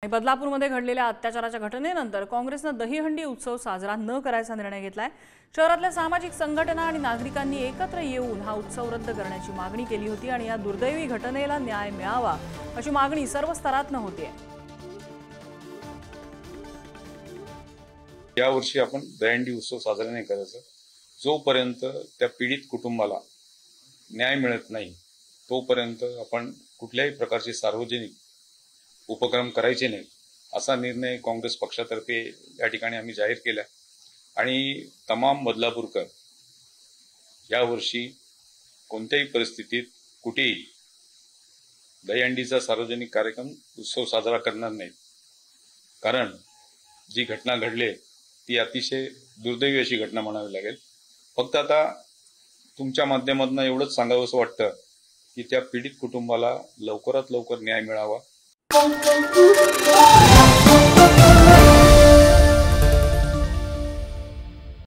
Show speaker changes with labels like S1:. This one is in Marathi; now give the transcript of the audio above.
S1: बदलापूरमध्ये घडलेल्या अत्याचाराच्या घटनेनंतर काँग्रेसने दहीहंडी उत्सव साजरा न करायचा निर्णय घेतलाय। शहरातल्या सामाजिक संघटना आणि नागरिकांनी एकत्र येऊन हा उत्सव रद्द करण्याची मागणी केली होती आणि या दुर्दैवी घटनेला न्याय मिळावा अशी मागणी सर्व स्तरातून होतीये।
S2: या वर्षी आपण दहीहंडी उत्सव साजरा नाही करायचा जोपर्यंत त्या पीडित कुटुंबाला न्याय मिळत नाही तोपर्यंत आपण कुठल्याही प्रकारचे सार्वजनिक उपक्रम करायचे नाही असा निर्णय काँग्रेस पक्षातर्फे या ठिकाणी आम्ही जाहीर केला आणि तमाम बदलापूरकर या वर्षी कोणत्याही परिस्थितीत कुठेही दहीहंडीचा सार्वजनिक कार्यक्रम उत्सव साजरा करणार नाही। कारण जी घटना घडली ती अतिशय दुर्दैवी अशी घटना म्हणावी लागेल। फक्त आता तुमच्या माध्यमातून एवढंच सांगावंसं वाटतं की त्या पीडित कुटुंबाला लवकरात लवकर न्याय मिळावा।